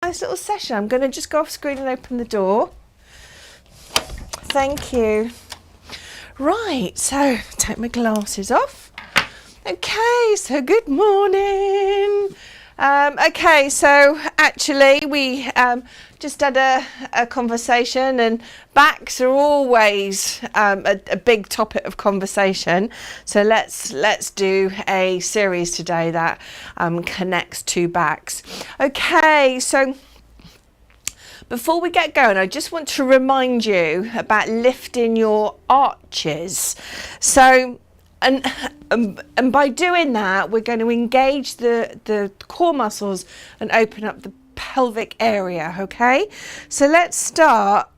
nice little session. I'm going to just go off screen and open the door. Thank you. Right, so take my glasses off. Okay, so good morning. Okay, so actually we just had a conversation, and backs are always a big topic of conversation. So let's do a series today that connects to backs. Okay, so before we get going, I just want to remind you about lifting your arches. So, and by doing that, we're going to engage the core muscles and open up the pelvic area, okay? So let's start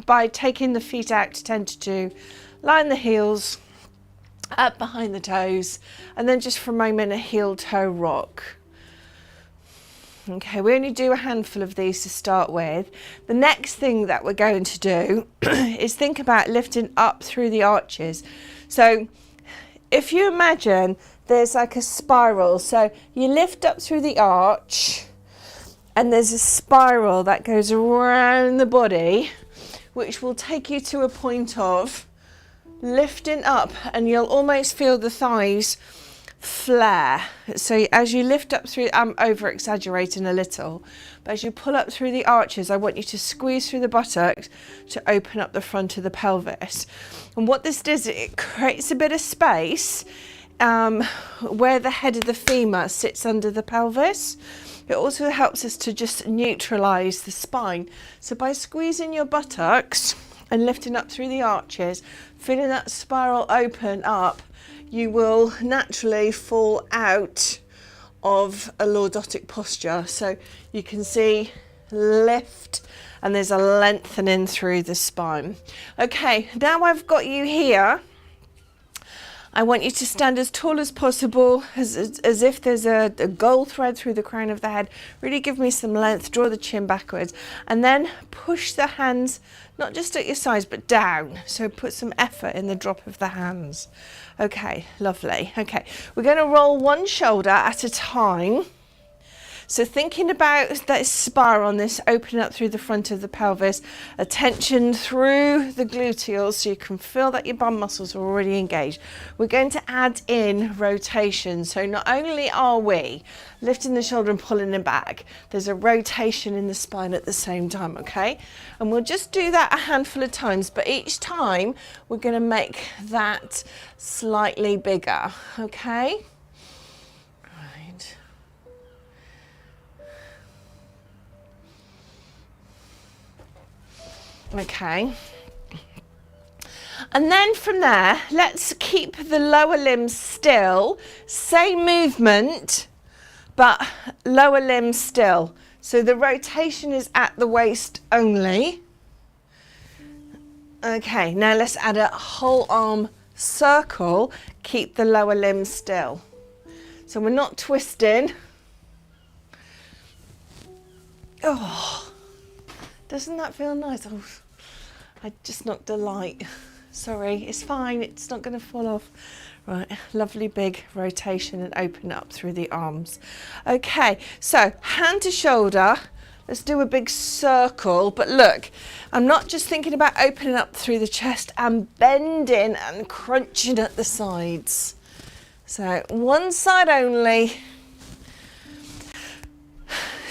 by taking the feet out to 10 to 2, line the heels up behind the toes, and then just for a moment, a heel toe rock. Okay, we only do a handful of these to start with. The next thing that we're going to do is think about lifting up through the arches. So if you imagine there's like a spiral, so you lift up through the arch and there's a spiral that goes around the body, which will take you to a point of lifting up, and you'll almost feel the thighs flare. So as you lift up through, I'm over exaggerating a little, but as you pull up through the arches, I want you to squeeze through the buttocks to open up the front of the pelvis. And what this does, it creates a bit of space where the head of the femur sits under the pelvis. It also helps us to just neutralize the spine. So by squeezing your buttocks and lifting up through the arches, feeling that spiral open up, you will naturally fall out of a lordotic posture. So you can see lift, and there's a lengthening through the spine. Okay, now I've got you here. I want you to stand as tall as possible, as if there's a gold thread through the crown of the head. Really give me some length, draw the chin backwards, and then push the hands, not just at your sides, but down. So put some effort in the drop of the hands. Okay, lovely. Okay, we're going to roll one shoulder at a time. So thinking about that spiral on this, opening up through the front of the pelvis, attention through the gluteals so you can feel that your bum muscles are already engaged. We're going to add in rotation. So not only are we lifting the shoulder and pulling it back, there's a rotation in the spine at the same time, okay? And we'll just do that a handful of times, but each time we're going to make that slightly bigger, okay? Okay, and then from there, let's keep the lower limbs still, same movement, but lower limbs still. So the rotation is at the waist only. Okay, now let's add a whole arm circle, keep the lower limbs still. So we're not twisting. Oh, doesn't that feel nice? Oh, I just knocked a light. Sorry, it's fine. It's not going to fall off. Right, lovely big rotation and open up through the arms. Okay, so hand to shoulder. Let's do a big circle. But look, I'm not just thinking about opening up through the chest. I'm bending and crunching at the sides. So one side only.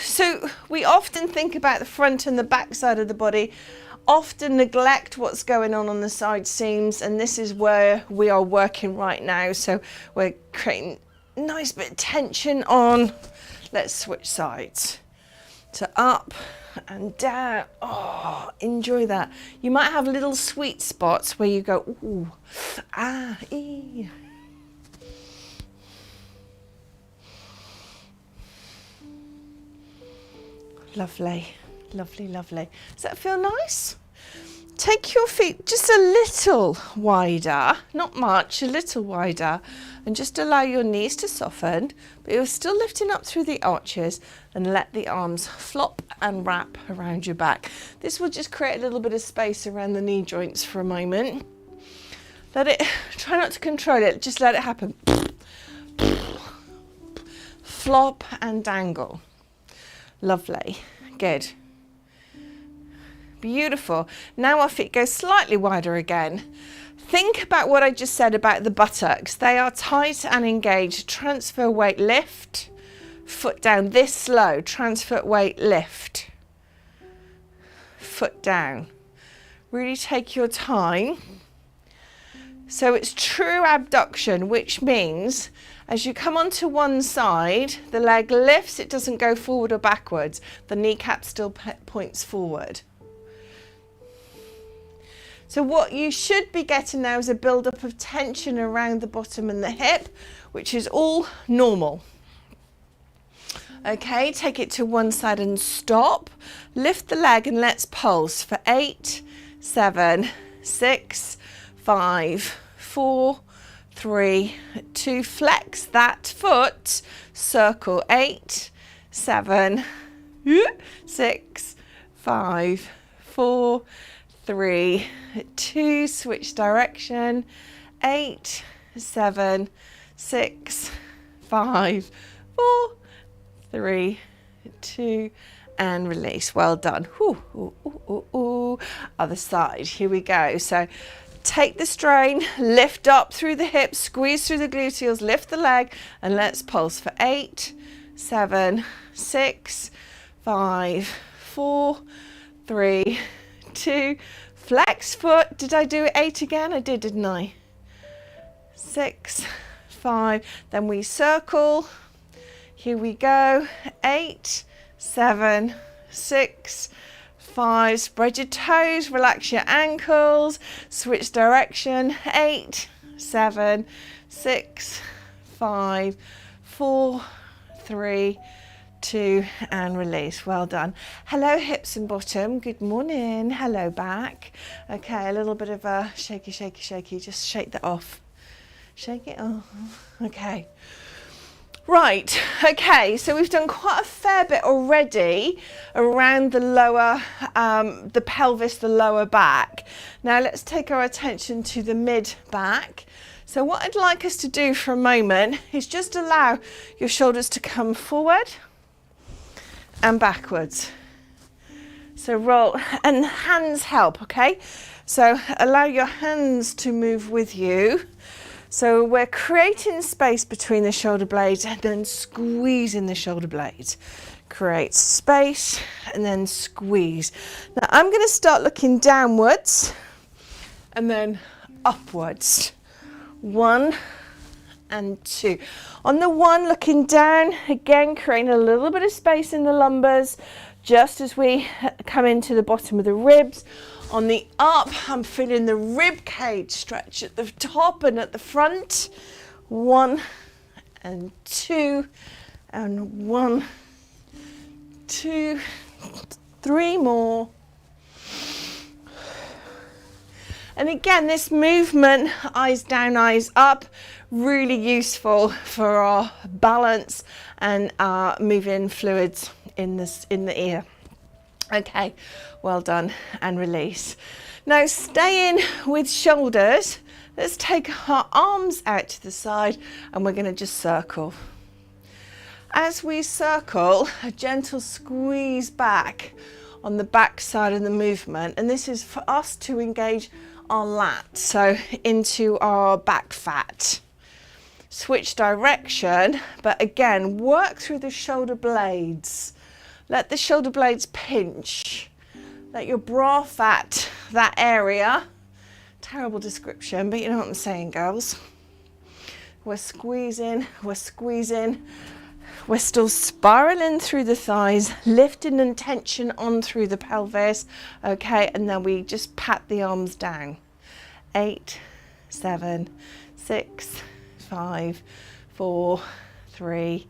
So we often think about the front and the back side of the body, often neglect what's going on the side seams, and this is where we are working right now. So we're creating a nice bit of tension on. Let's switch sides. So up and down. Oh, enjoy that. You might have little sweet spots where you go, ooh, ah, ee. Lovely, lovely, lovely. Does that feel nice? Take your feet just a little wider, not much, a little wider, and just allow your knees to soften, but you're still lifting up through the arches, and let the arms flop and wrap around your back. This will just create a little bit of space around the knee joints for a moment. Let it, try not to control it, just let it happen. Flop and dangle. Lovely. Good. Beautiful. Now our feet go slightly wider again. Think about what I just said about the buttocks. They are tight and engaged. Transfer weight, lift. Foot down. This slow. Transfer weight, lift. Foot down. Really take your time. So it's true abduction, which means as you come onto one side, the leg lifts, it doesn't go forward or backwards. The kneecap still points forward. So what you should be getting now is a build-up of tension around the bottom and the hip, which is all normal. Okay, take it to one side and stop. Lift the leg and let's pulse for 8, 7, 6, 5, 4, 3, 2. Flex that foot. Circle 8, 7, 6, 5, 4, 3, 2. Switch direction. 8, 7, 6, 5, 4, 3, 2, and release. Well done. Ooh, ooh, ooh, ooh, ooh. Other side. Here we go. So take the strain, lift up through the hips, squeeze through the gluteals, lift the leg, and let's pulse for 8, 7, 6, 5, 4, 3, 2. Flex foot. Did I do 8 again? I did, didn't I? 6, 5. Then we circle. Here we go. 8, 7, 6, 5. Spread your toes, relax your ankles, switch direction. 8, 7, 6, 5, 4, 3, 2, and release. Well done. Hello hips and bottom. Good morning. Hello back. Okay, a little bit of a shaky, shaky, shaky. Just shake that off. Shake it off. Okay. Right, okay, so we've done quite a fair bit already around the lower, the pelvis, the lower back. Now let's take our attention to the mid back. So what I'd like us to do for a moment is just allow your shoulders to come forward and backwards. So roll, and hands help, okay? So allow your hands to move with you. So we're creating space between the shoulder blades and then squeezing the shoulder blades. Create space and then squeeze. Now I'm going to start looking downwards and then upwards. 1 and 2. On the 1, looking down, again creating a little bit of space in the lumbars just as we come into the bottom of the ribs. On the up, I'm feeling the rib cage stretch at the top and at the front. 1 and 2 and 1, 2, 3 more. And again, this movement, eyes down, eyes up, really useful for our balance and our moving fluids in the ear. Okay, well done, and release. Now staying with shoulders, let's take our arms out to the side and we're going to just circle. As we circle, a gentle squeeze back on the back side of the movement, and this is for us to engage our lats, so into our back fat. Switch direction, but again, work through the shoulder blades. Let the shoulder blades pinch. Let your bra fat, that area, terrible description, but you know what I'm saying, girls. We're squeezing, we're squeezing. We're still spiraling through the thighs, lifting and tension on through the pelvis. Okay, and then we just pat the arms down. 8, 7, 6, 5, 4, 3,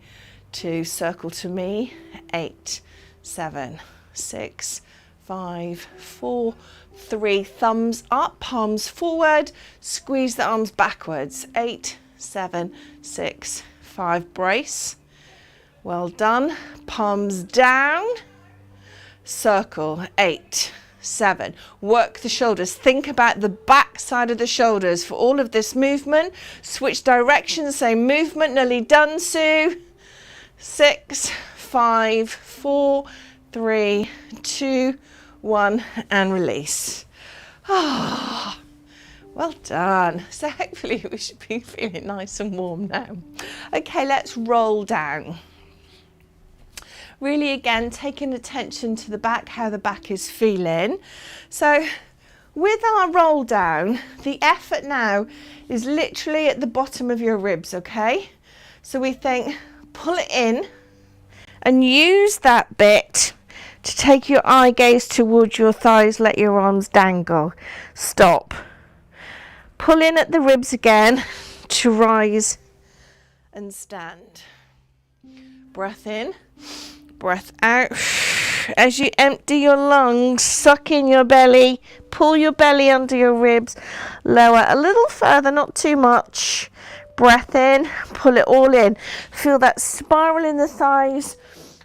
2. Circle to me. 8, 7, 6, 5, 4, 3. Thumbs up, palms forward. Squeeze the arms backwards. 8, 7, 6, 5. Brace. Well done. Palms down. Circle. 8, 7. Work the shoulders. Think about the back side of the shoulders for all of this movement. Switch direction. Same movement. Nearly done, Sue. 6, 5, 4, 3, 2, 1, and release. Ah, well done. So hopefully we should be feeling nice and warm now. Okay, let's roll down. Really, again, taking attention to the back, how the back is feeling. So with our roll down, the effort now is literally at the bottom of your ribs, okay? So we think, pull it in and use that bit to take your eye gaze towards your thighs, let your arms dangle. Stop. Pull in at the ribs again to rise and stand. Breath in. Breath out. As you empty your lungs, suck in your belly, pull your belly under your ribs, lower a little further, not too much. Breath in, pull it all in. Feel that spiral in the thighs,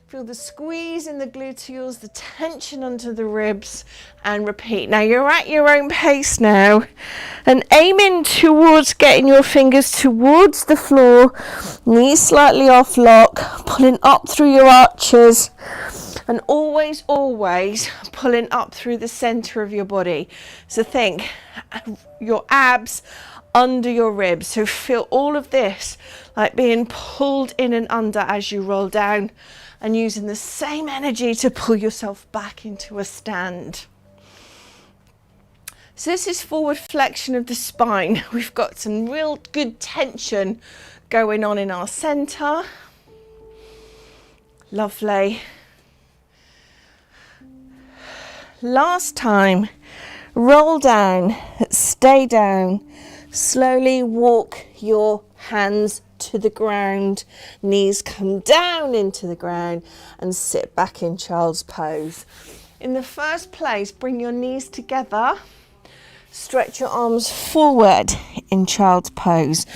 feel the squeeze in the gluteals, the tension under the ribs, and repeat. Now you're at your own pace now, and aiming towards getting your fingers towards the floor, knees slightly off lock, pulling up through your arches, and always pulling up through the center of your body. So think your abs under your ribs. So feel all of this like being pulled in and under as you roll down, and using the same energy to pull yourself back into a stand. So this is forward flexion of the spine. We've got some real good tension going on in our center. Lovely. Last time, roll down, stay down, slowly walk your hands to the ground, knees come down into the ground, and sit back in child's pose. In the first place, bring your knees together, stretch your arms forward in child's pose,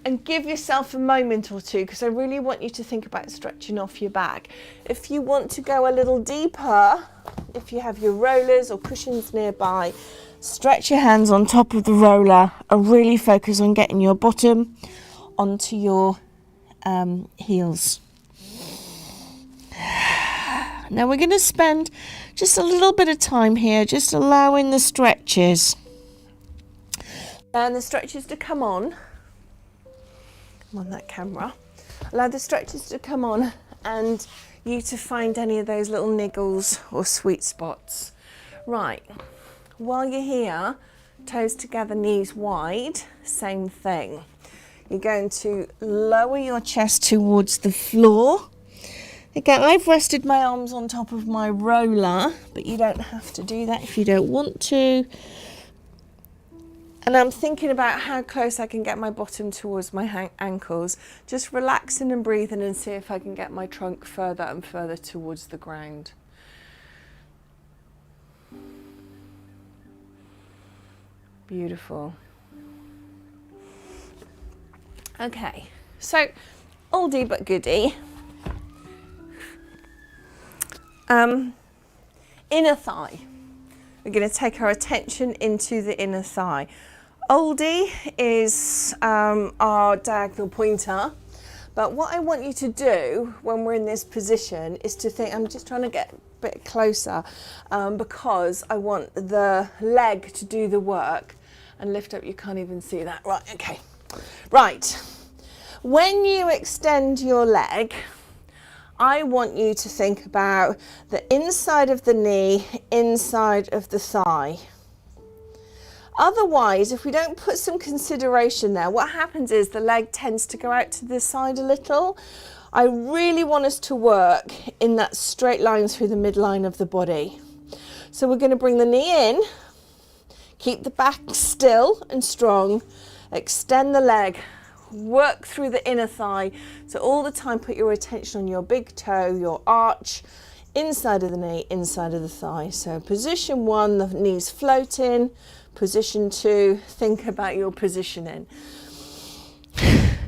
and give yourself a moment or two, because I really want you to think about stretching off your back. If you want to go a little deeper, if you have your rollers or cushions nearby, stretch your hands on top of the roller and really focus on getting your bottom onto your heels. Now we're going to spend just a little bit of time here just allowing the stretches and the stretches to come on. I'm on that camera. Allow the stretches to come on and you to find any of those little niggles or sweet spots. Right, while you're here, toes together, knees wide, same thing. You're going to lower your chest towards the floor. Again, I've rested my arms on top of my roller, but you don't have to do that if you don't want to. And I'm thinking about how close I can get my bottom towards my ankles. Just relaxing and breathing and see if I can get my trunk further and further towards the ground. Beautiful. Okay, so oldie but goodie. Inner thigh. We're going to take our attention into the inner thigh. Oldie is our diagonal pointer, but what I want you to do when we're in this position is to think, I'm just trying to get a bit closer because I want the leg to do the work, and lift up, you can't even see that. Right, okay. Right, when you extend your leg, I want you to think about the inside of the knee, inside of the thigh. Otherwise, if we don't put some consideration there, what happens is the leg tends to go out to the side a little. I really want us to work in that straight line through the midline of the body. So we're going to bring the knee in, keep the back still and strong, extend the leg, work through the inner thigh. So all the time put your attention on your big toe, your arch, inside of the knee, inside of the thigh. So position 1, the knees floating. Position 2, think about your positioning.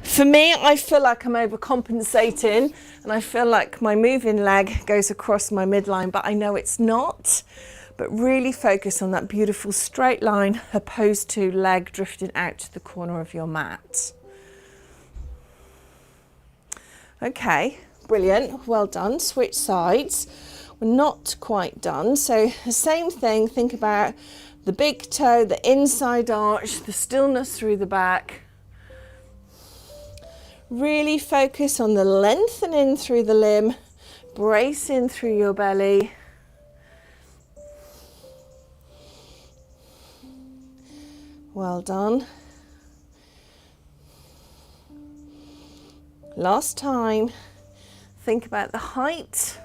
For me, I feel like I'm overcompensating and I feel like my moving leg goes across my midline, but I know it's not. But really focus on that beautiful straight line opposed to leg drifting out to the corner of your mat. Okay, brilliant, well done. Switch sides. We're not quite done. So the same thing, think about the big toe, the inside arch, the stillness through the back. Really focus on the lengthening through the limb, brace in through your belly. Well done. Last time. Think about the height.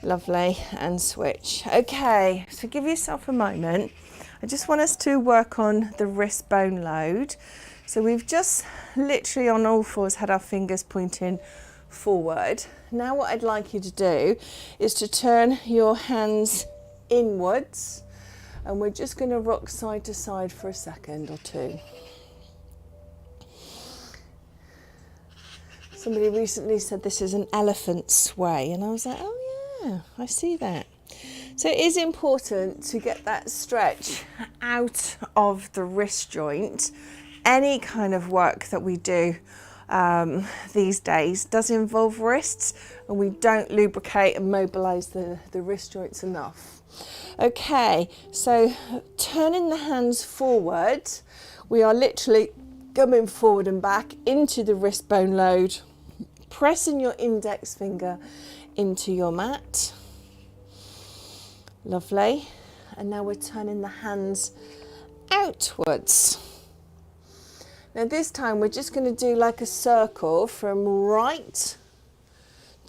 Lovely, and switch. Okay, so give yourself a moment. I just want us to work on the wrist bone load. So we've just literally on all fours had our fingers pointing forward. Now what I'd like you to do is to turn your hands inwards, and we're just going to rock side to side for a second or two. Somebody recently said this is an elephant sway, and I was like, oh yeah, I see that. So it is important to get that stretch out of the wrist joint. Any kind of work that we do these days does involve wrists, and we don't lubricate and mobilize the wrist joints enough. Okay, so turning the hands forward, we are literally coming forward and back into the wrist bone load, pressing your index finger into your mat. Lovely. And now we're turning the hands outwards. Now this time we're just going to do like a circle from right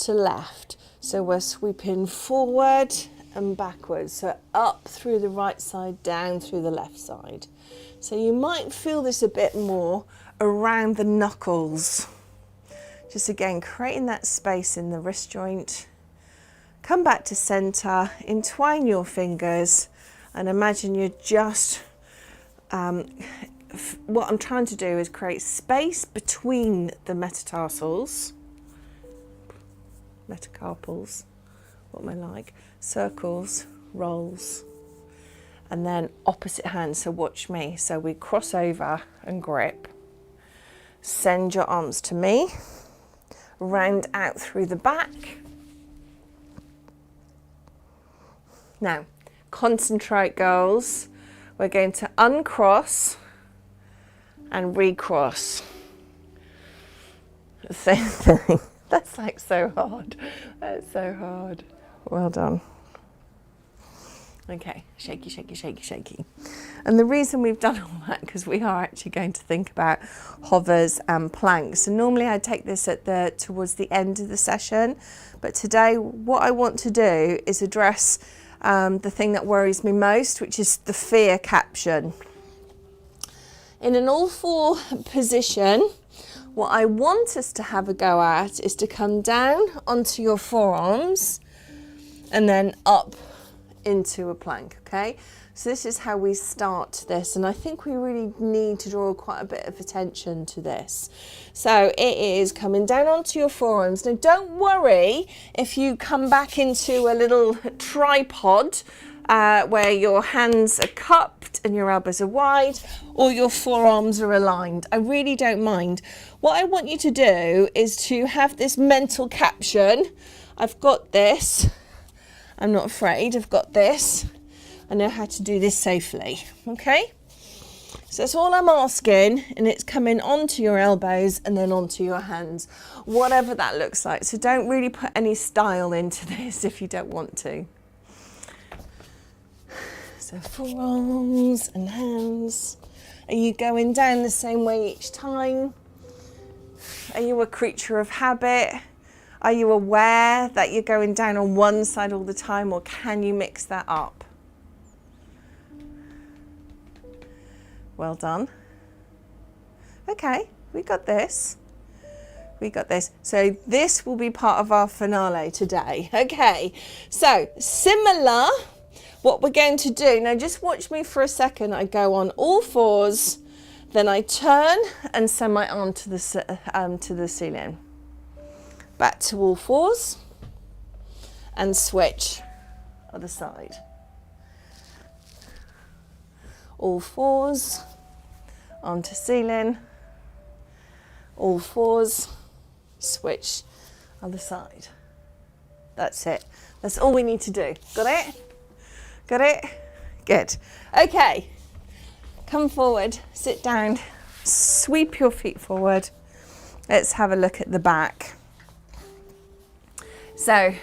to left. So we're sweeping forward and backwards. So up through the right side, down through the left side. So you might feel this a bit more around the knuckles. Just again, creating that space in the wrist joint. Come back to center, entwine your fingers, and imagine you're just, what I'm trying to do is create space between the metatarsals, metacarpals, what am I like, circles, rolls, and then opposite hand, so watch me. So we cross over and grip. Send your arms to me, round out through the back. Now, concentrate, girls. We're going to uncross and recross. Same thing. That's like so hard. That's so hard. Well done. Okay, shaky, shaky, shaky, shaky. And the reason we've done all that, because we are actually going to think about hovers and planks. So normally I take this at towards the end of the session, but today what I want to do is address the thing that worries me most, which is the fear caption. In an all four position, what I want us to have a go at is to come down onto your forearms and then up into a plank, okay? So this is how we start this, and I think we really need to draw quite a bit of attention to this. So it is coming down onto your forearms. Now don't worry if you come back into a little tripod where your hands are cupped and your elbows are wide, or your forearms are aligned. I really don't mind. What I want you to do is to have this mental caption. I've got this. I'm not afraid. I've got this. I know how to do this safely. Okay? So that's all I'm asking, and it's coming onto your elbows and then onto your hands, whatever that looks like. So don't really put any style into this if you don't want to. So forearms and hands. Are you going down the same way each time? Are you a creature of habit? Are you aware that you're going down on one side all the time, or can you mix that up? Well done. Okay, we got this. We got this. So this will be part of our finale today. Okay, so similar, what we're going to do, now just watch me for a second. I go on all fours, then I turn and send my arm to the ceiling. Back to all fours and switch other side. All fours onto ceiling, all fours, switch Other side. That's it. That's all we need to do. Got it? Got it? Good. Okay. Come forward, sit down, sweep your feet forward. Let's have a look at the back. So,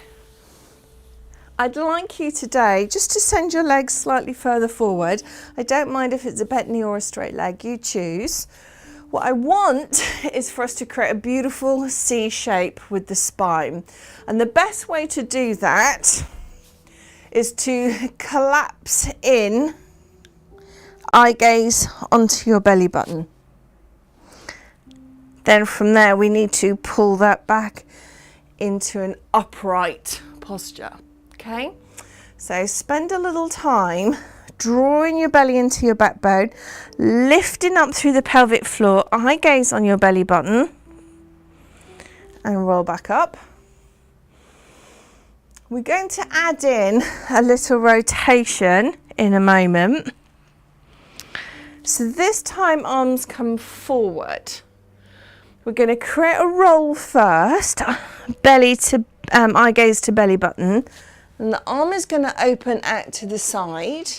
I'd like you today just to send your legs slightly further forward. I don't mind if it's a bent knee or a straight leg, you choose. What I want is for us to create a beautiful C shape with the spine. And the best way to do that is to collapse in, eye gaze onto your belly button. Then from there we need to pull that back into an upright posture. Okay, so spend a little time drawing your belly into your backbone, lifting up through the pelvic floor, eye gaze on your belly button, and roll back up. We're going to add in a little rotation in a moment. So this time arms come forward. We're going to create a roll first, belly to eye gaze to belly button. And the arm is going to open out to the side.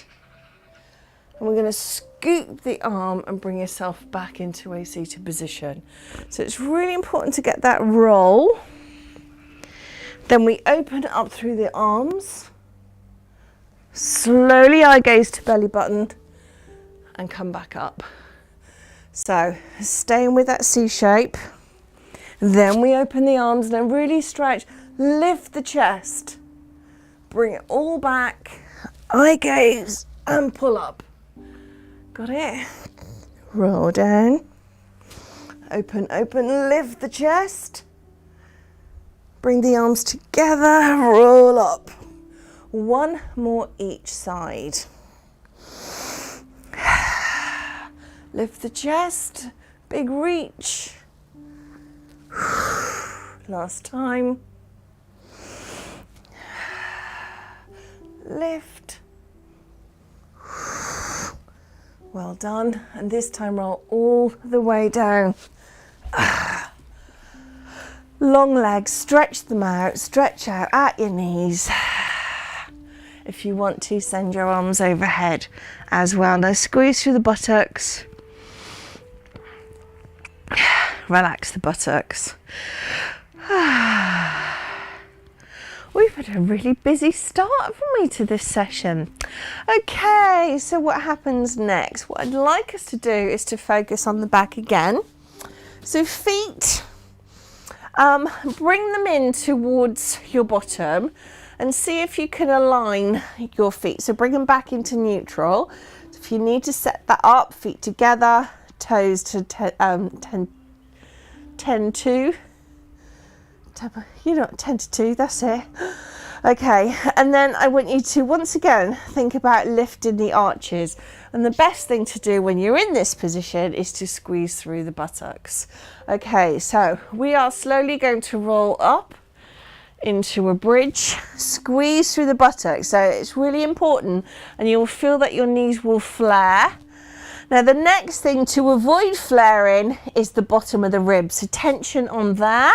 And we're going to scoop the arm and bring yourself back into a seated position. So it's really important to get that roll. Then we open up through the arms. Slowly eye gaze to belly button and come back up. So staying with that C shape. Then we open the arms and then really stretch. Lift the chest. Bring it all back, eye gaze, and pull up. Got it? Roll down. Open, open, lift the chest. Bring the arms together, roll up. One more each side. Lift the chest, big reach. Last time. Lift. Well done. And this time roll all the way down. Long legs, stretch them out, stretch out at your knees. If you want to, send your arms overhead as well. Now squeeze through the buttocks. Relax the buttocks. We've had a really busy start, haven't we, to this session? Okay, so what happens next? What I'd like us to do is to focus on the back again. So feet, bring them in towards your bottom and see if you can align your feet. So bring them back into neutral. So if you need to set that up, feet together, toes to 10 to 2, that's it. Okay, and then I want you to once again think about lifting the arches. And the best thing to do when you're in this position is to squeeze through the buttocks. Okay, so we are slowly going to roll up into a bridge, squeeze through the buttocks. So it's really important, and you'll feel that your knees will flare. Now the next thing to avoid flaring is the bottom of the ribs. So tension on there.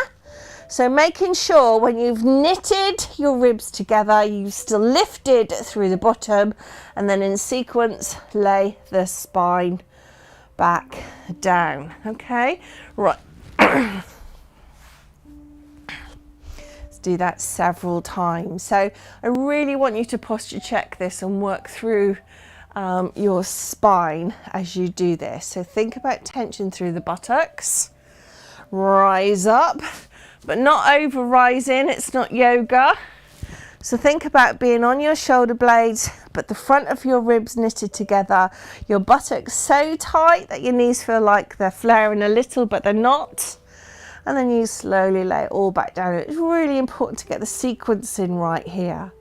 So making sure when you've knitted your ribs together, you've still lifted through the bottom, and then in sequence, lay the spine back down. Okay, right. Let's do that several times. So I really want you to posture check this and work through your spine as you do this. So think about tension through the buttocks. Rise up. But not over rising, it's not yoga. So think about being on your shoulder blades, but the front of your ribs knitted together, your buttocks so tight that your knees feel like they're flaring a little, but they're not. And then you slowly lay it all back down. It's really important to get the sequencing right here.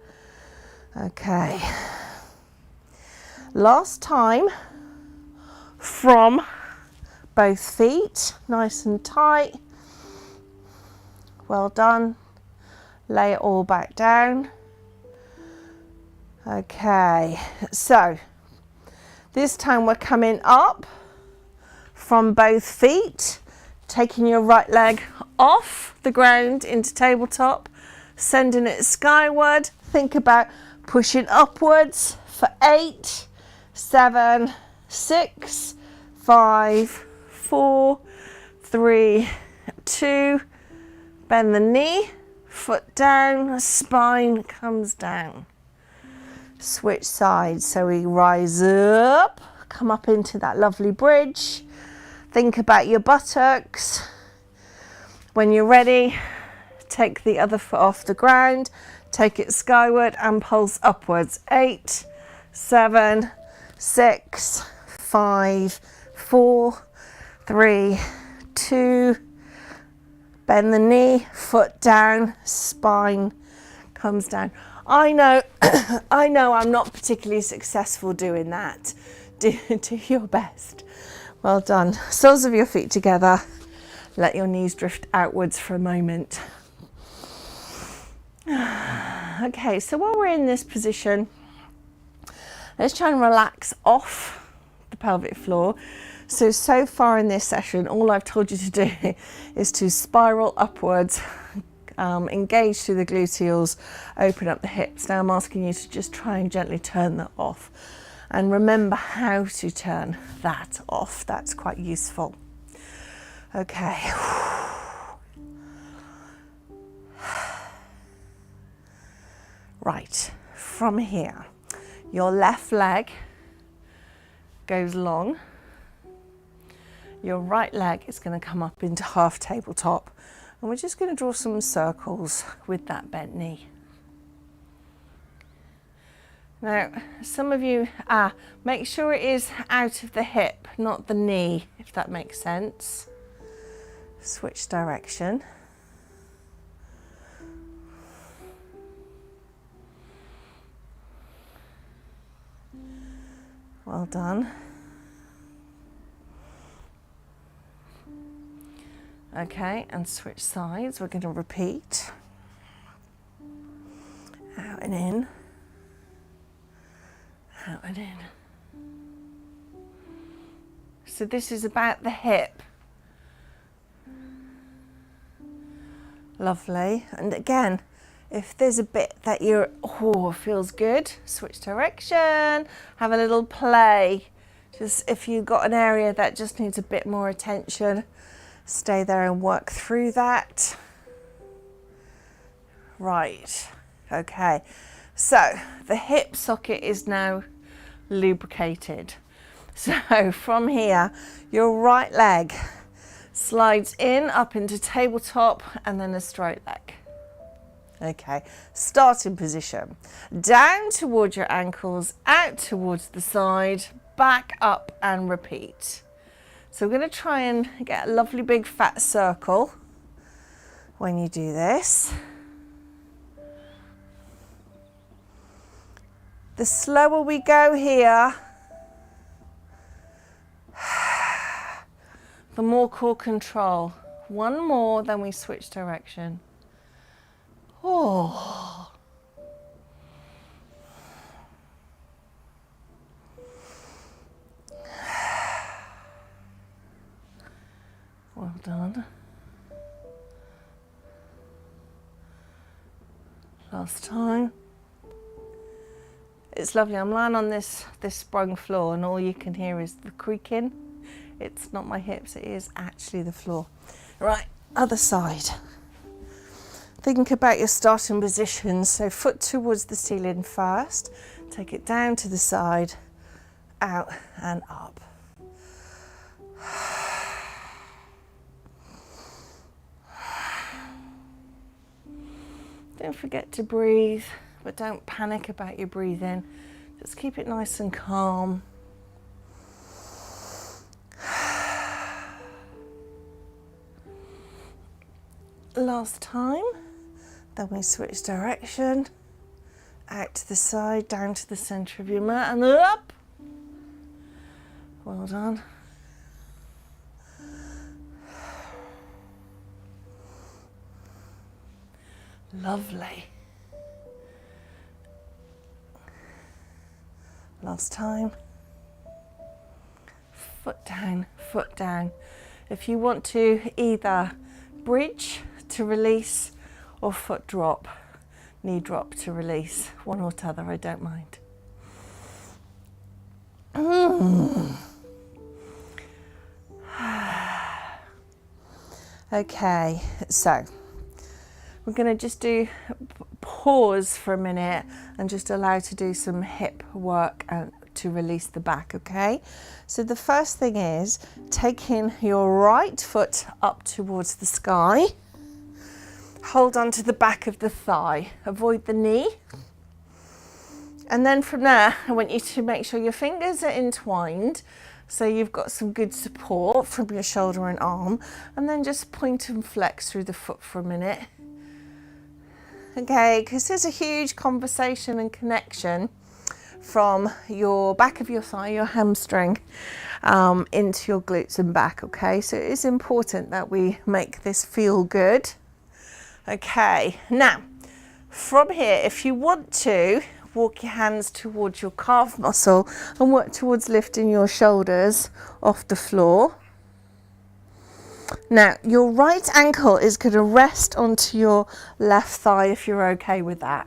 Okay. Last time, from both feet, nice and tight. Well done. Lay it all back down. Okay, so this time we're coming up from both feet. Taking your right leg off the ground into tabletop, sending it skyward. Think about pushing upwards for 8, 7, 6, 5, 4, 3, 2. Bend the knee, foot down, spine comes down. Switch sides, so we rise up, come up into that lovely bridge. Think about your buttocks. When you're ready, take the other foot off the ground, take it skyward and pulse upwards. 8, 7, 6, 5, 4, 3, 2. Bend the knee, foot down, spine comes down. I know I'm not particularly successful doing that. Do your best. Well done. Soles of your feet together. Let your knees drift outwards for a moment. Okay, so while we're in this position, let's try and relax off the pelvic floor. So far in this session, all I've told you to do is to spiral upwards, engage through the gluteals, open up the hips. Now I'm asking you to just try and gently turn that off. And remember how to turn that off. That's quite useful. Okay. Right, from here, your left leg goes long. Your right leg is going to come up into half tabletop. And we're just going to draw some circles with that bent knee. Now, some of you, make sure it is out of the hip, not the knee, if that makes sense. Switch direction. Well done. Okay, and switch sides. We're going to repeat. Out and in. Out and in. So this is about the hip. Lovely. And again, if there's a bit that you're, feels good, switch direction, have a little play. Just if you've got an area that just needs a bit more attention, stay there and work through that. Right, okay. So the hip socket is now lubricated. So from here, your right leg slides in up into tabletop and then a straight leg. Okay, starting position. Down towards your ankles, out towards the side, back up and repeat. So we're going to try and get a lovely big fat circle when you do this. The slower we go here, the more core control. One more, then we switch direction. Oh. Well done. Last time. It's lovely. I'm lying on this sprung floor and all you can hear is the creaking. It's not my hips, it is actually the floor. Right, other side. Think about your starting position. So foot towards the ceiling first. Take it down to the side, out and up. Don't forget to breathe, but don't panic about your breathing. Just keep it nice and calm. Last time, then we switch direction, out to the side, down to the centre of your mat and up. Well done. Lovely. Last time. Foot down, foot down. If you want to either bridge to release or foot drop, knee drop to release, one or t'other, I don't mind. Okay, so we're going to just do pause for a minute and just allow to do some hip work and to release the back, okay? So the first thing is taking your right foot up towards the sky. Hold on to the back of the thigh, avoid the knee. And then from there, I want you to make sure your fingers are entwined so you've got some good support from your shoulder and arm, and then just point and flex through the foot for a minute. Okay, because there's a huge conversation and connection from your back of your thigh, your hamstring, into your glutes and back, okay? So it is important that we make this feel good. Okay, now from here, if you want to, walk your hands towards your calf muscle and work towards lifting your shoulders off the floor. Now, your right ankle is going to rest onto your left thigh if you're okay with that.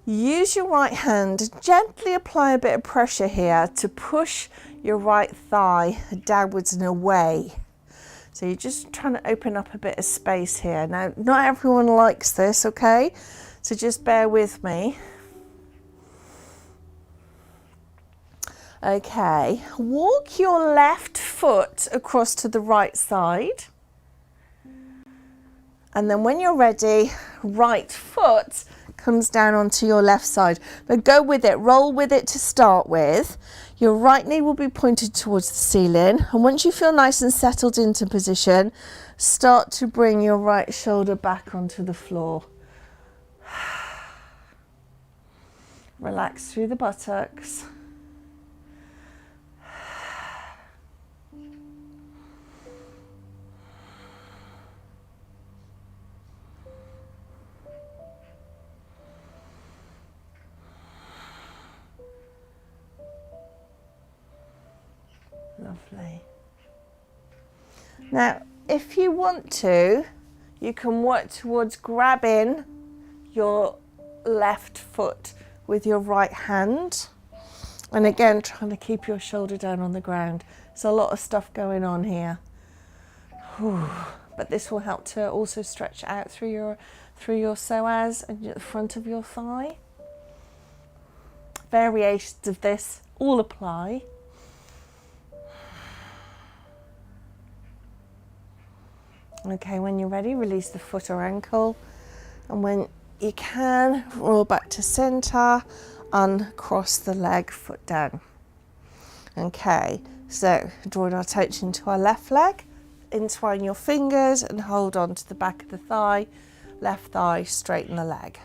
Use your right hand to gently apply a bit of pressure here to push your right thigh downwards and away. So you're just trying to open up a bit of space here. Now, not everyone likes this, okay? So just bear with me. Okay, walk your left foot across to the right side. And then when you're ready, right foot comes down onto your left side. But go with it, roll with it to start with. Your right knee will be pointed towards the ceiling. And once you feel nice and settled into position, start to bring your right shoulder back onto the floor. Relax through the buttocks. Lovely. Now, if you want to, you can work towards grabbing your left foot with your right hand. And again, trying to keep your shoulder down on the ground. There's a lot of stuff going on here. Whew. But this will help to also stretch out through your psoas and the front of your thigh. Variations of this all apply. Okay, when you're ready, release the foot or ankle. And when you can, roll back to center, uncross the leg, foot down. Okay, so drawing our attention to our left leg, entwine your fingers and hold on to the back of the thigh, left thigh, straighten the leg.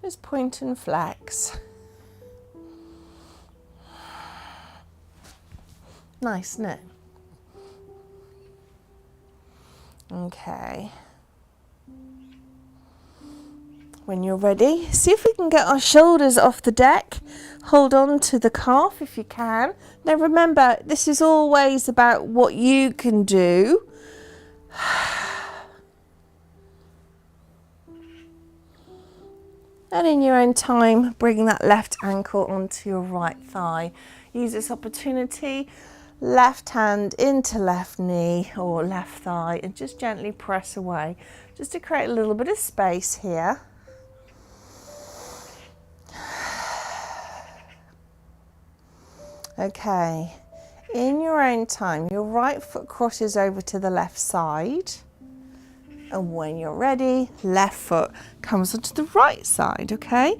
Just point and flex. Nice, isn't it? Okay. When you're ready, see if we can get our shoulders off the deck. Hold on to the calf if you can. Now remember, this is always about what you can do. And in your own time, bring that left ankle onto your right thigh. Use this opportunity. Left hand into left knee or left thigh and just gently press away, just to create a little bit of space here. Okay, in your own time, your right foot crosses over to the left side. And when you're ready, left foot comes onto the right side, okay?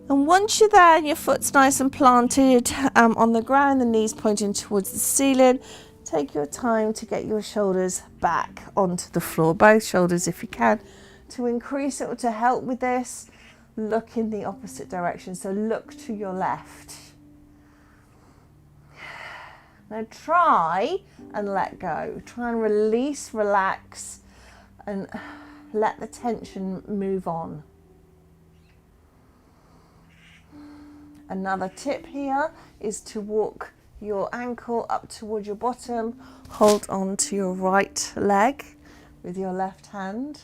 And once you're there and your foot's nice and planted on the ground, the knees pointing towards the ceiling, take your time to get your shoulders back onto the floor, both shoulders if you can. To increase it or to help with this, look in the opposite direction. So look to your left. Now try and let go. Try and release, relax, and let the tension move on. Another tip here is to walk your ankle up towards your bottom. Hold on to your right leg with your left hand.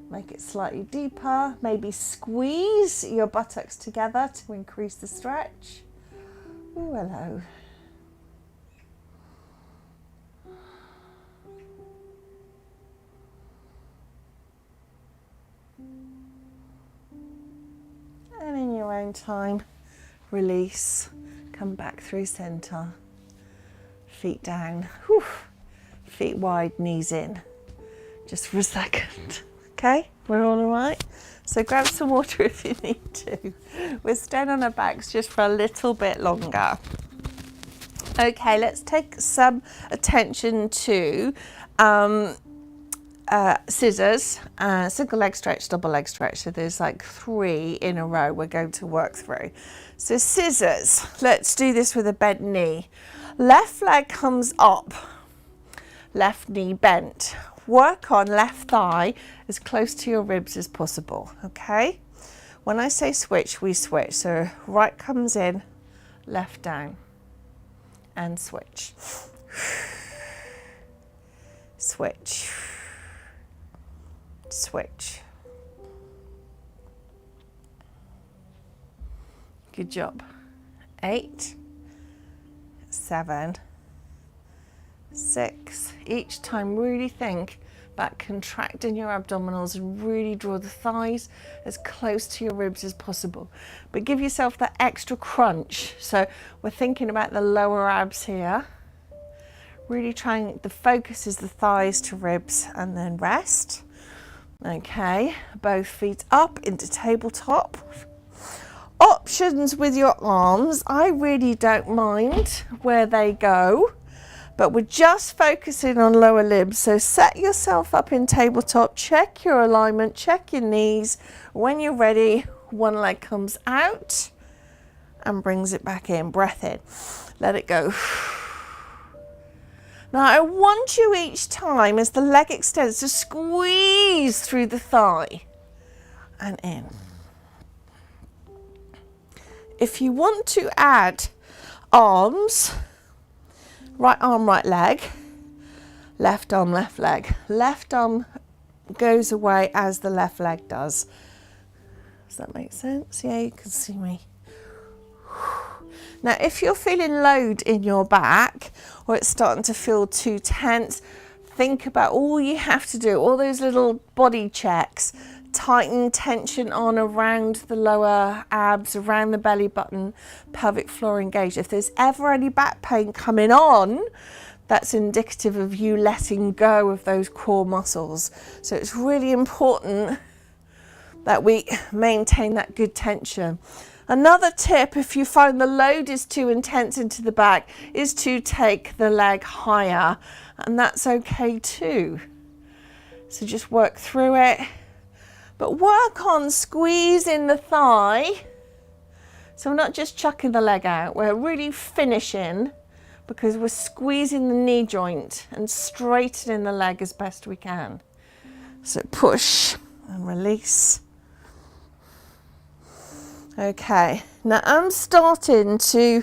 Make it slightly deeper. Maybe squeeze your buttocks together to increase the stretch. Ooh, hello. And in your own time, release. Come back through center. Feet down. Whew. Feet wide, knees in. Just for a second. Okay, we're all right? So grab some water if you need to. We're staying on our backs just for a little bit longer. Okay, let's take some attention to scissors, single leg stretch, double leg stretch. So there's like 3 in a row we're going to work through. So scissors, let's do this with a bent knee. Left leg comes up, left knee bent. Work on left thigh as close to your ribs as possible, okay? When I say switch, we switch. So right comes in, left down, and switch. Switch. Switch. Good job. 8, 7, 6. Each time really think about contracting your abdominals and really draw the thighs as close to your ribs as possible. But give yourself that extra crunch. So we're thinking about the lower abs here. Really trying, the focus is the thighs to ribs and then rest. Okay, both feet up into tabletop. Options with your arms, I really don't mind where they go, but we're just focusing on lower limbs. So set yourself up in tabletop, check your alignment, check your knees. When you're ready, one leg comes out and brings it back in. Breath in, let it go. Now I want you each time as the leg extends to squeeze through the thigh and in. If you want to add arms, right arm, right leg, left arm, left leg. Left arm goes away as the left leg does. Does that make sense? Yeah, you can see me. Now, if you're feeling load in your back or it's starting to feel too tense, think about all you have to do, all those little body checks. Tighten tension on around the lower abs, around the belly button, pelvic floor engaged. If there's ever any back pain coming on, that's indicative of you letting go of those core muscles. So it's really important that we maintain that good tension. Another tip, if you find the load is too intense into the back, is to take the leg higher, and that's okay too. So just work through it. But work on squeezing the thigh. So we're not just chucking the leg out, we're really finishing because we're squeezing the knee joint and straightening the leg as best we can. So push and release. Okay, now I'm starting to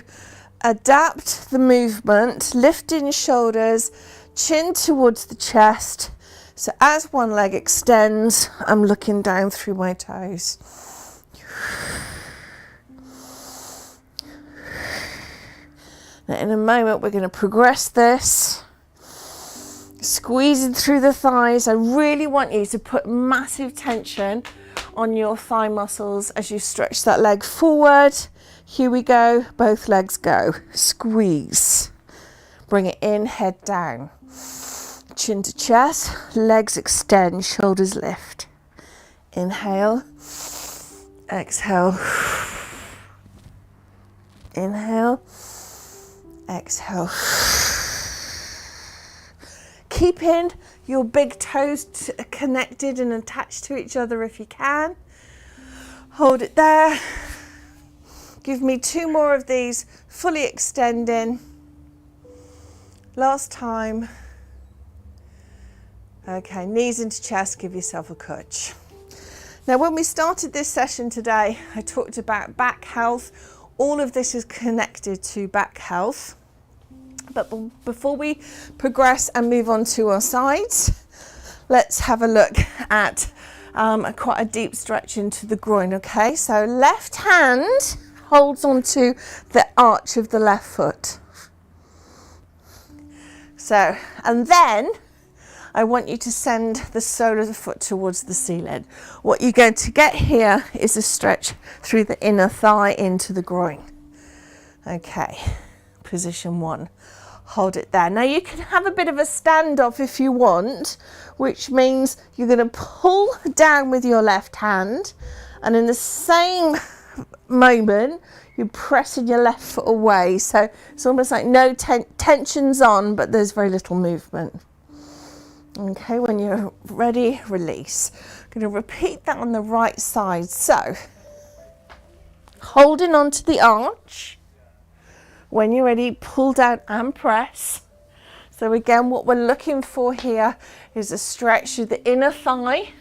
adapt the movement, lifting shoulders, chin towards the chest. So as one leg extends, I'm looking down through my toes. Now in a moment, we're going to progress this. Squeezing through the thighs. I really want you to put massive tension on your thigh muscles as you stretch that leg forward. Here we go. Both legs go. Squeeze. Bring it in, head down. Chin to chest, legs extend, shoulders lift. Inhale, exhale. Inhale, exhale. Keeping your big toes connected and attached to each other if you can. Hold it there. Give me 2 more of these, fully extending. Last time. Okay, knees into chest, give yourself a coach. Now, when we started this session today, I talked about back health. All of this is connected to back health. But before we progress and move on to our sides, let's have a look at quite a deep stretch into the groin, okay? So left hand holds onto the arch of the left foot. So, and then I want you to send the sole of the foot towards the ceiling. What you're going to get here is a stretch through the inner thigh into the groin. Okay, position 1. Hold it there. Now you can have a bit of a standoff if you want, which means you're going to pull down with your left hand, and in the same moment you're pressing your left foot away. So it's almost like no tension's on, but there's very little movement. Okay, when you're ready, release. I'm going to repeat that on the right side. So holding on to the arch. When you're ready, pull down and press. So again, what we're looking for here is a stretch of the inner thigh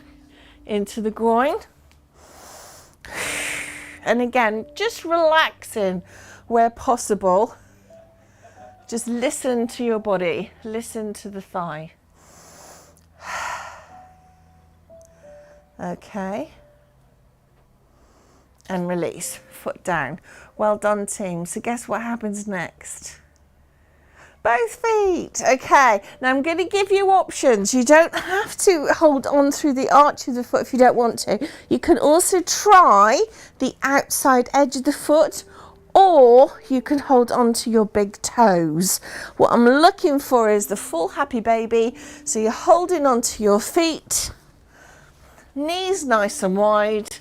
into the groin. And again, just relaxing where possible. Just listen to your body, listen to the thigh. Okay. And release, foot down. Well done, team. So guess what happens next? Both feet. Okay, now I'm going to give you options. You don't have to hold on through the arch of the foot if you don't want to. You can also try the outside edge of the foot, or you can hold on to your big toes. What I'm looking for is the full happy baby. So you're holding on to your feet, knees nice and wide.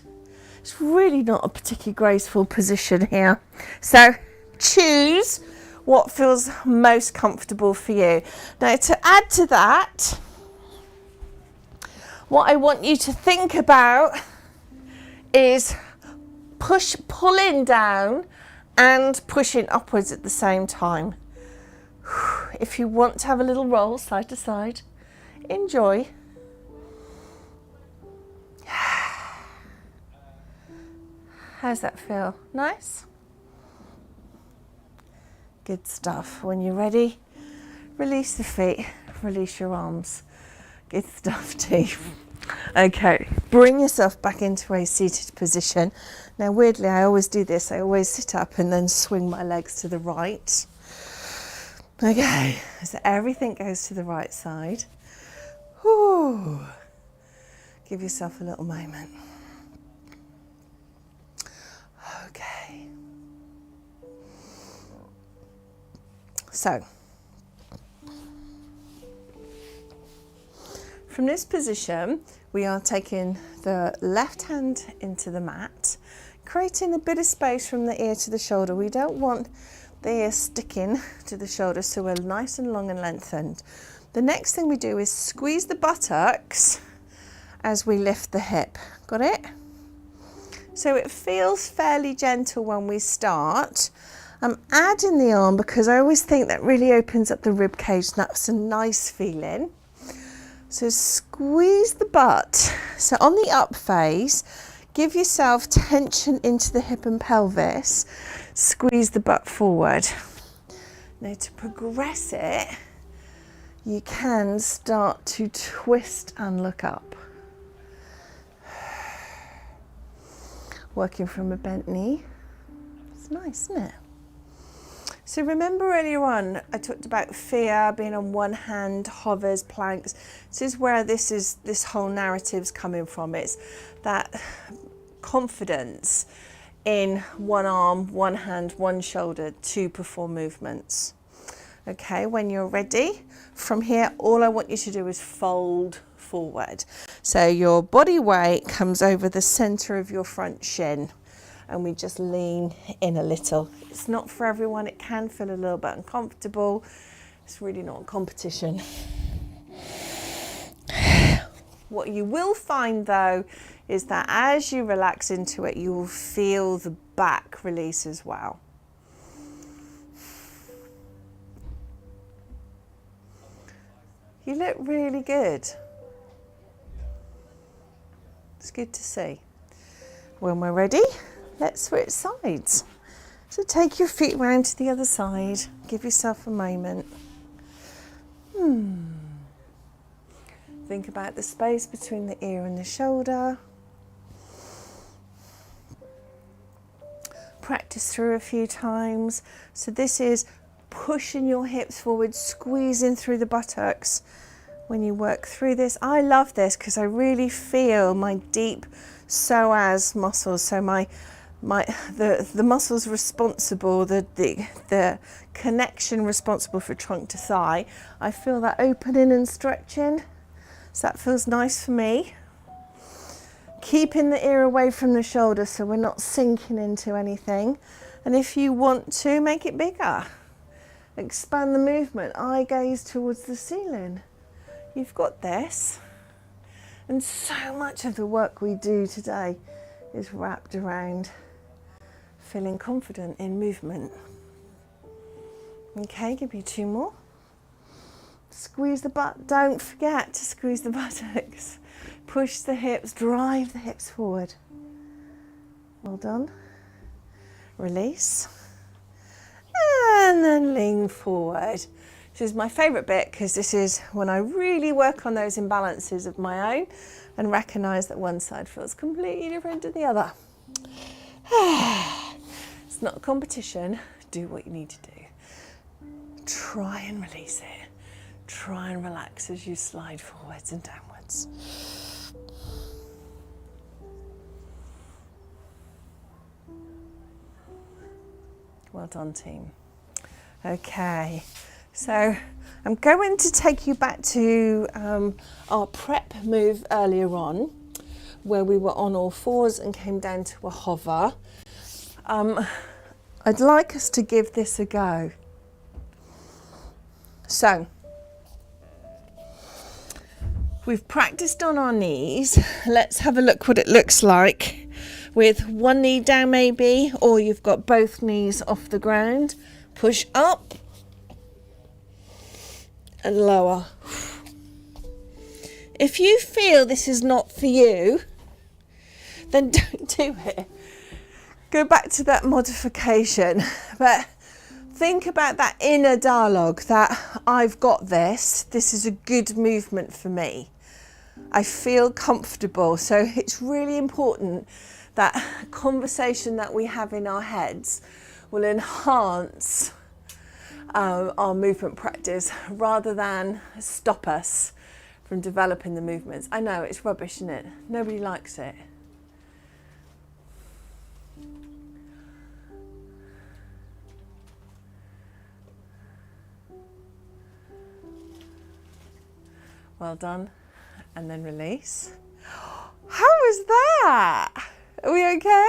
It's really not a particularly graceful position here. So choose what feels most comfortable for you. Now to add to that, what I want you to think about is pulling down and pushing upwards at the same time. If you want to have a little roll side to side, enjoy. How's that feel? Nice? Good stuff. When you're ready, release the feet, release your arms. Good stuff, team. Okay, bring yourself back into a seated position. Now, weirdly, I always do this. I always sit up and then swing my legs to the right. Okay, so everything goes to the right side. Whew. Give yourself a little moment. Okay. So, from this position, we are taking the left hand into the mat, creating a bit of space from the ear to the shoulder. We don't want the ear sticking to the shoulder, so we're nice and long and lengthened. The next thing we do is squeeze the buttocks as we lift the hip. Got it? So it feels fairly gentle when we start. I'm adding the arm because I always think that really opens up the rib cage, and that's a nice feeling. So squeeze the butt. So on the up phase, give yourself tension into the hip and pelvis. Squeeze the butt forward. Now to progress it, you can start to twist and look up. Working from a bent knee. It's nice, isn't it? So remember earlier on, I talked about fear, being on one hand, hovers, planks. This is where this whole narrative's coming from. It's that confidence in one arm, one hand, one shoulder to perform movements. Okay, when you're ready, from here, all I want you to do is fold forward. So your body weight comes over the center of your front shin, and we just lean in a little. It's not for everyone. It can feel a little bit uncomfortable. It's really not a competition. What you will find though is that as you relax into it, you will feel the back release as well. You look really good. It's good to see. When we're ready, let's switch sides. So take your feet round to the other side. Give yourself a moment. Think about the space between the ear and the shoulder. Practice through a few times. So this is pushing your hips forward, squeezing through the buttocks when you work through this. I love this because I really feel my deep psoas muscles. So the muscles responsible, the connection responsible for trunk to thigh. I feel that opening and stretching. So that feels nice for me. Keeping the ear away from the shoulder so we're not sinking into anything. And if you want to, make it bigger. Expand the movement, eye gaze towards the ceiling. You've got this. And so much of the work we do today is wrapped around feeling confident in movement. Okay, give me 2 more. Squeeze the butt, don't forget to squeeze the buttocks. Push the hips, drive the hips forward. Well done. Release. And then lean forward. This is my favourite bit because this is when I really work on those imbalances of my own and recognise that one side feels completely different to the other. It's not a competition. Do what you need to do. Try and release it. Try and relax as you slide forwards and downwards. Well done, team. Okay, so I'm going to take you back to our prep move earlier on, where we were on all fours and came down to a hover. I'd like us to give this a go. So, we've practiced on our knees. Let's have a look what it looks like with one knee down maybe, or you've got both knees off the ground. Push up and lower. If you feel this is not for you, then don't do it. Go back to that modification, but think about that inner dialogue that I've got this is a good movement for me. I feel comfortable. So it's really important that conversation that we have in our heads will enhance our movement practice rather than stop us from developing the movements. I know it's rubbish, isn't it? Nobody likes it. Well done. And then release. How was that? Are we okay?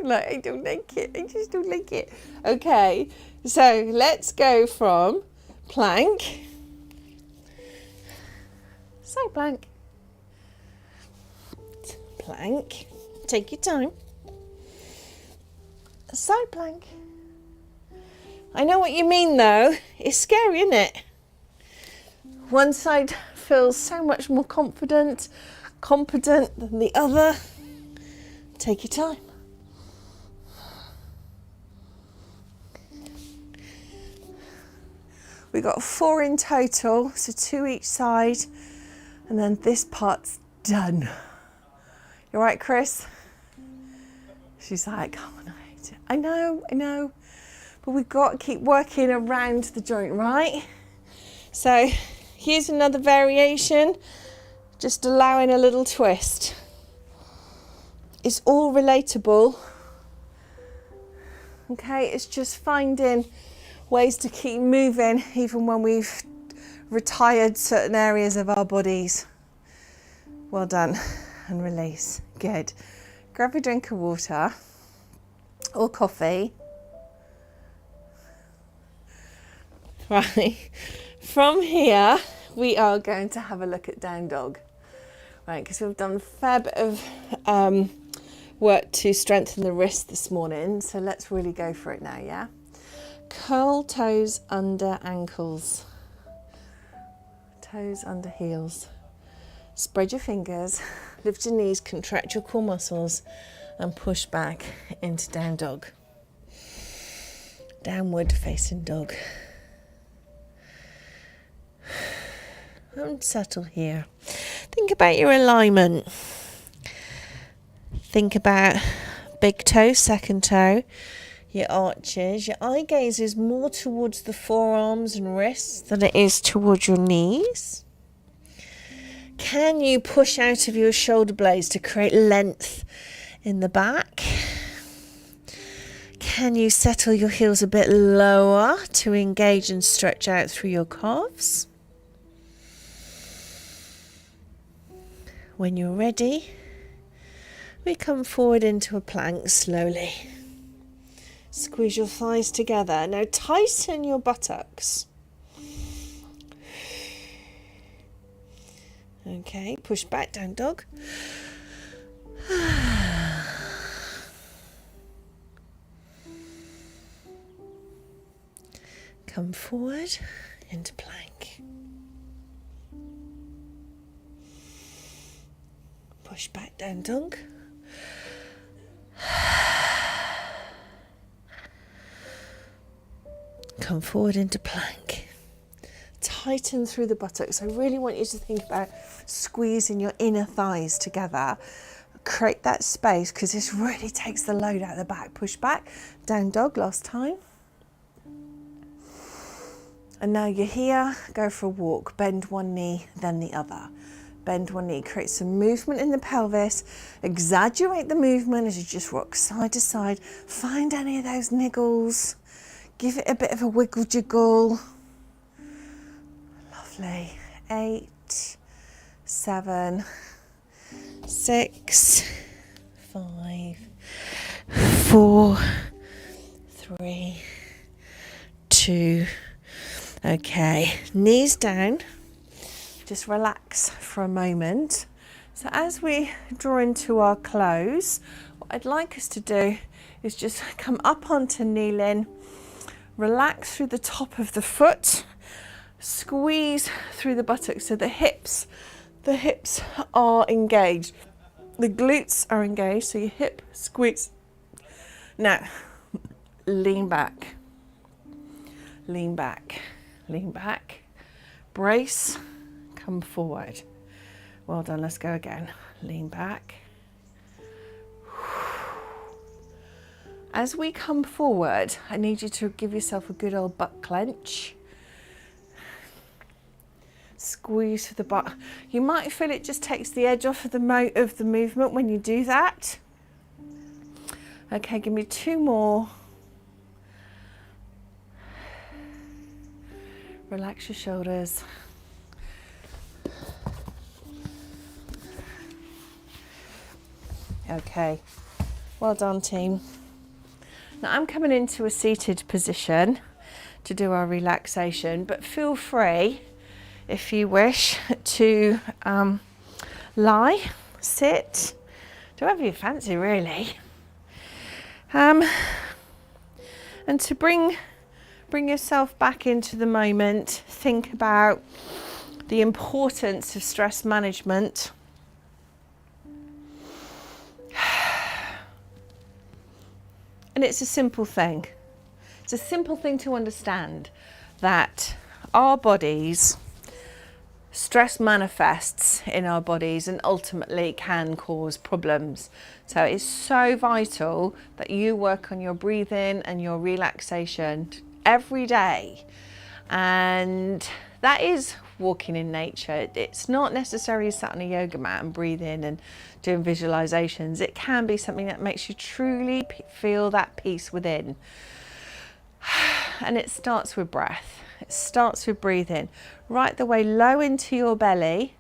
Like, I don't like it. I just don't like it. Okay, so let's go from plank, side plank, plank. Take your time. Side plank. I know what you mean though. It's scary, isn't it? One side feels so much more competent than the other. Take your time. We got 4 in total, so 2 each side, and then this part's done. You all right, Chris? She's like, oh, I know, but we've got to keep working around the joint, right? So here's another variation, just allowing a little twist. It's all relatable. Okay, it's just finding ways to keep moving even when we've retired certain areas of our bodies. Well done. And release. Good. Grab a drink of water or coffee. Right. From here, we are going to have a look at down dog. Right, because we've done a fair bit of work to strengthen the wrist this morning. So let's really go for it now, yeah? Curl toes under ankles. Toes under heels. Spread your fingers, lift your knees, contract your core muscles and push back into down dog. Downward facing dog. And settle here. Think about your alignment. Think about big toe, second toe, your arches. Your eye gaze is more towards the forearms and wrists than it is towards your knees. Can you push out of your shoulder blades to create length in the back? Can you settle your heels a bit lower to engage and stretch out through your calves? When you're ready, we come forward into a plank slowly. Squeeze your thighs together. Now tighten your buttocks. Okay, push back, down dog. Come forward into plank. Push back, down dog. Come forward into plank. Tighten through the buttocks. I really want you to think about squeezing your inner thighs together. Create that space because this really takes the load out of the back. Push back, down dog, last time. And now you're here, go for a walk. Bend one knee, then the other. Bend one knee, create some movement in the pelvis. Exaggerate the movement as you just rock side to side. Find any of those niggles. Give it a bit of a wiggle jiggle. Lovely. 8, 7, 6, 5, 4, 3, 2. Okay, knees down. Just relax for a moment. So as we draw into our close, what I'd like us to do is just come up onto kneeling, relax through the top of the foot, squeeze through the buttocks so the hips are engaged. The glutes are engaged, so your hip squeeze. Now, lean back, lean back, lean back, brace, come forward. Well done, let's go again. Lean back. As we come forward, I need you to give yourself a good old butt clench. Squeeze through the butt. You might feel it just takes the edge off of the movement when you do that. Okay, give me 2 more. Relax your shoulders. Okay, well done team. Now I'm coming into a seated position to do our relaxation, but feel free, if you wish, to lie, sit, do whatever you fancy really. And to bring yourself back into the moment, think about the importance of stress management. And it's a simple thing. It's a simple thing to understand that our bodies, stress manifests in our bodies and ultimately can cause problems. So it's so vital that you work on your breathing and your relaxation every day. And that is walking in nature. It's not necessarily sat on a yoga mat and breathing and doing visualizations. It can be something that makes you truly feel that peace within. And it starts with breath. It starts with breathing right the way low into your belly,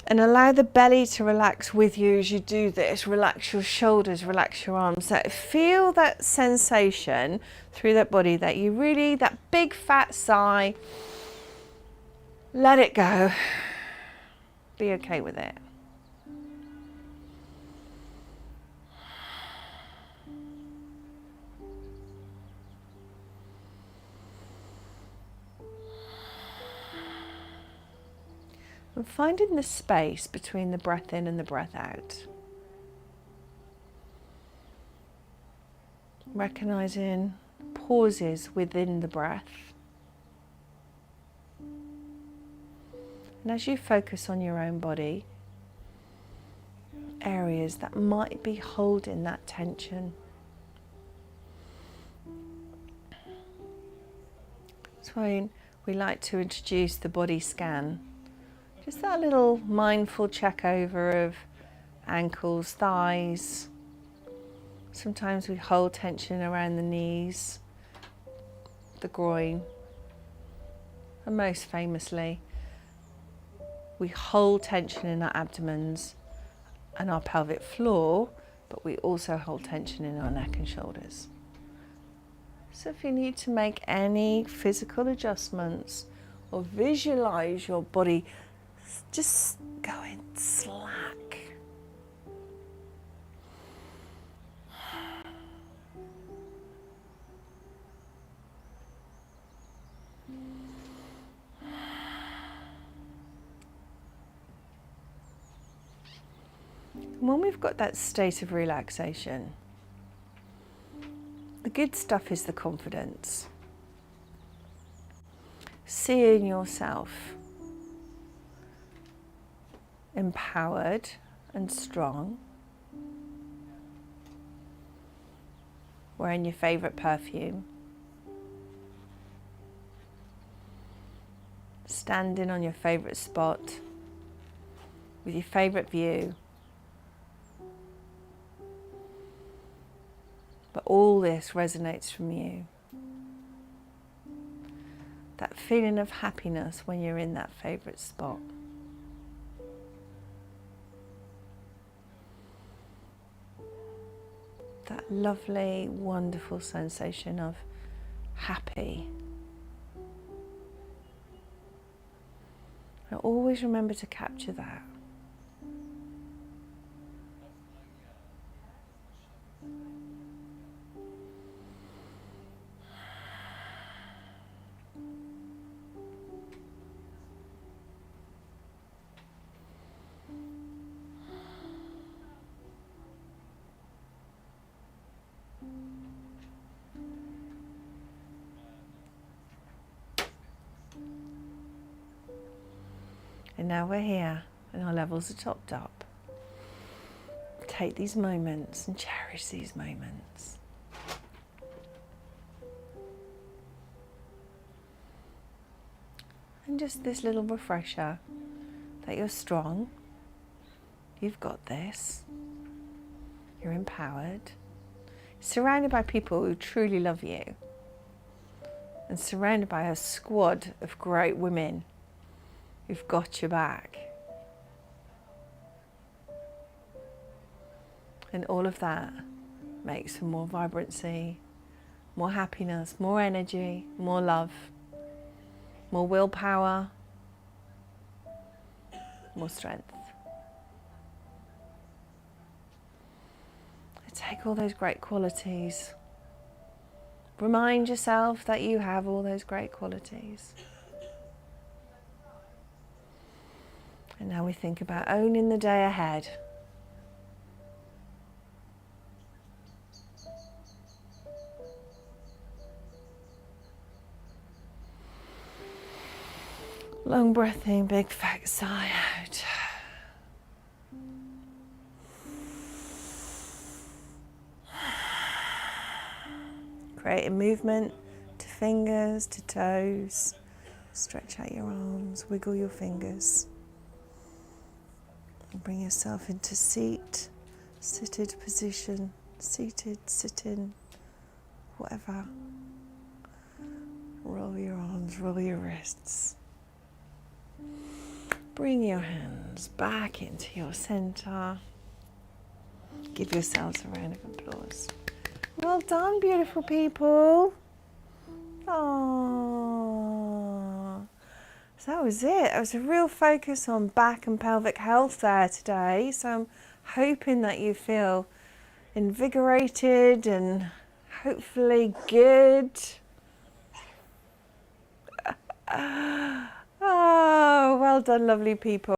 and allow the belly to relax with you as you do this. Relax your shoulders, relax your arms. So feel that sensation through that body, that you really, that big fat sigh, let it go. Be okay with it. And finding the space between the breath in and the breath out. Recognizing pauses within the breath. And as you focus on your own body, areas that might be holding that tension. That's why we like to introduce the body scan. Just that little mindful check over of ankles, thighs. Sometimes we hold tension around the knees, the groin, and most famously, we hold tension in our abdomens and our pelvic floor, but we also hold tension in our neck and shoulders. So if you need to make any physical adjustments or visualize your body just going slack. And when we've got that state of relaxation, the good stuff is the confidence. Seeing yourself empowered and strong, wearing your favourite perfume, standing on your favourite spot with your favourite view. But all this resonates from you. That feeling of happiness when you're in that favourite spot. That lovely, wonderful sensation of happy. And always remember to capture that. And now we're here and our levels are topped up. Take these moments and cherish these moments. And just this little refresher that you're strong, you've got this, you're empowered, surrounded by people who truly love you, and surrounded by a squad of great women who've got your back. And all of that makes for more vibrancy, more happiness, more energy, more love, more willpower, more strength. Take all those great qualities. Remind yourself that you have all those great qualities. And now we think about owning the day ahead. Long breath in, big fat sigh out. Creating movement to fingers, to toes. Stretch out your arms, wiggle your fingers. And bring yourself into seated position, seated, sitting, whatever. Roll your arms, roll your wrists. Bring your hands back into your center. Give yourselves a round of applause. Well done, beautiful people. Aww. So that was it. That was a real focus on back and pelvic health there today. So I'm hoping that you feel invigorated and hopefully good. Oh, well done, lovely people.